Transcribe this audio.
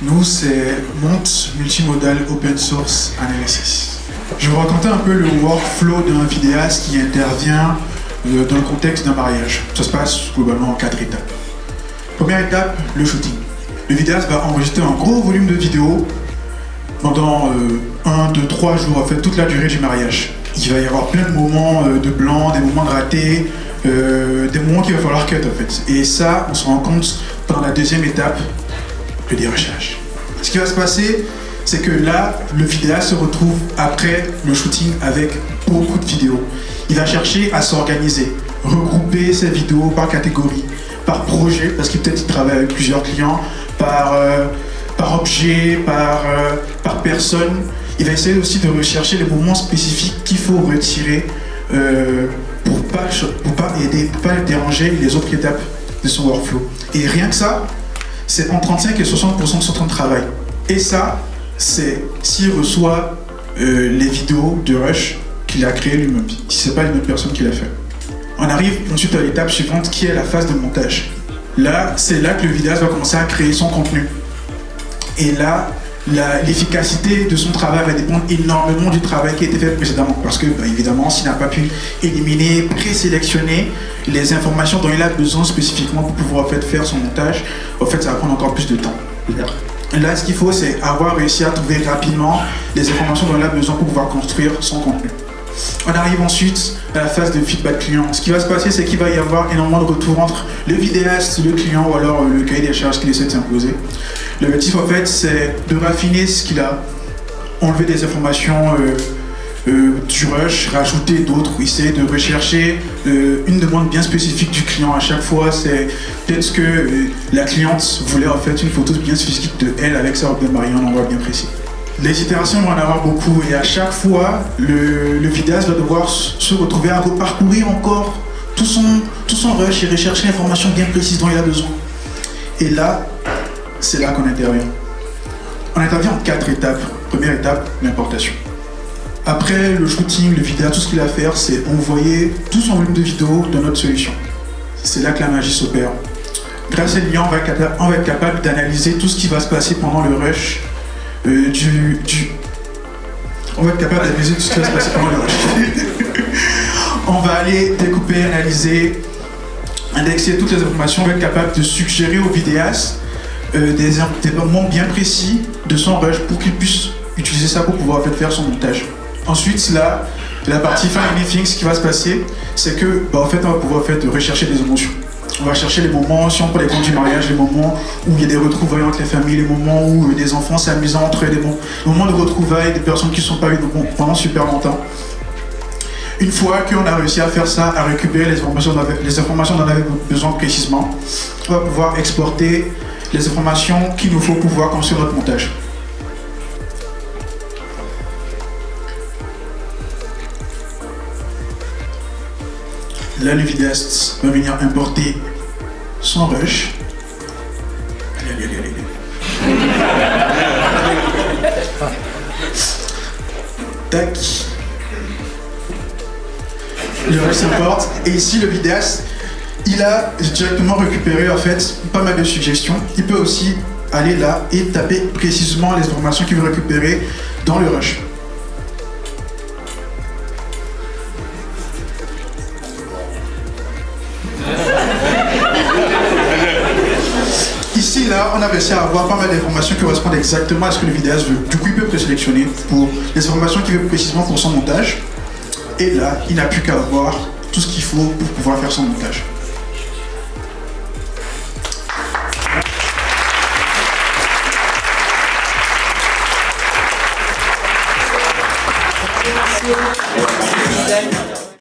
Nous, c'est Monte Multimodal Open Source Analysis. Je vais vous raconter un peu le workflow d'un vidéaste qui intervient dans le contexte d'un mariage. Ça se passe globalement en 4 étapes. Première étape, le shooting. Le vidéaste va enregistrer un gros volume de vidéos pendant 1, 2, 3 jours, en fait, toute la durée du mariage. Il va y avoir plein de moments de blanc, des moments de ratés, des moments qu'il va falloir cut en fait. Et ça, on se rend compte dans la deuxième étape, le dérushage. Ce qui va se passer, c'est que là, le vidéaste se retrouve après le shooting avec beaucoup de vidéos. Il va chercher à s'organiser, regrouper ses vidéos par catégorie, par projet, parce qu'il peut-être travaille avec plusieurs clients, par objet, par personne. Il va essayer aussi de rechercher les moments spécifiques qu'il faut retirer pour pas déranger les autres étapes de son workflow. Et rien que ça, c'est entre 35 et 60% de son temps de travail. Et ça, c'est s'il reçoit les vidéos de Rush qu'il a créées lui-même, si ce n'est pas une autre personne qui l'a fait. On arrive ensuite à l'étape suivante qui est la phase de montage. Là, c'est là que le vidéaste va commencer à créer son contenu. Et là, l'efficacité de son travail va dépendre énormément du travail qui a été fait précédemment. Parce que, évidemment, s'il n'a pas pu éliminer, présélectionner les informations dont il a besoin spécifiquement pour pouvoir faire son montage, en fait, ça va prendre encore plus de temps. Là, ce qu'il faut, c'est avoir réussi à trouver rapidement les informations dont il a besoin pour pouvoir construire son contenu. On arrive ensuite à la phase de feedback client. Ce qui va se passer, c'est qu'il va y avoir énormément de retours entre le vidéaste, le client ou alors le cahier des charges qu'il essaie de s'imposer. L'objectif, en fait, c'est de raffiner ce qu'il a, enlever des informations du rush, rajouter d'autres, essayer de rechercher une demande bien spécifique du client à chaque fois. C'est peut-être que la cliente voulait en fait une photo bien spécifique de elle avec sa robe de mariée, un endroit bien précis. Les itérations vont en avoir beaucoup et à chaque fois, le vidéaste va devoir se retrouver à reparcourir encore tout son rush et rechercher l'information bien précise dont il a besoin. Et là, c'est là qu'on intervient. On intervient en 4 étapes. Première étape, l'importation. Après le shooting, le vidéaste, tout ce qu'il a à faire, c'est envoyer tout son volume de vidéos dans notre solution. C'est là que la magie s'opère. Grâce à l'IA, on va être capable d'analyser tout ce qui va se passer pendant le rush. On va être capable d'analyser tout ce qui va se passer pendant le rush. On va aller découper, analyser, indexer toutes les informations. On va être capable de suggérer au vidéaste des moments bien précis de son rush pour qu'il puisse utiliser ça pour pouvoir faire son montage. Ensuite, là, la partie Find Anything, ce qui va se passer, c'est que en fait, on va pouvoir rechercher des émotions. On va chercher les moments, si on prend les comptes du mariage, les moments où il y a des retrouvailles entre les familles, les moments où des enfants s'amusent entre eux, les moments de retrouvailles, des personnes qui ne sont pas eues pendant super longtemps. Une fois qu'on a réussi à faire ça, à récupérer les informations dont on avait besoin précisément, on va pouvoir exporter les informations qu'il nous faut pour pouvoir construire notre montage. Là, le vidéaste va venir importer son rush. Allez. Tac. Le rush s'importe. Et ici, le vidéaste, il a directement récupéré en fait pas mal de suggestions. Il peut aussi aller là et taper précisément les informations qu'il veut récupérer dans le rush. Ici, là, on a réussi à avoir pas mal d'informations qui correspondent exactement à ce que le vidéaste veut. Du coup, il peut présélectionner pour les informations qu'il veut précisément pour son montage. Et là, il n'a plus qu'à avoir tout ce qu'il faut pour pouvoir faire son montage. Merci.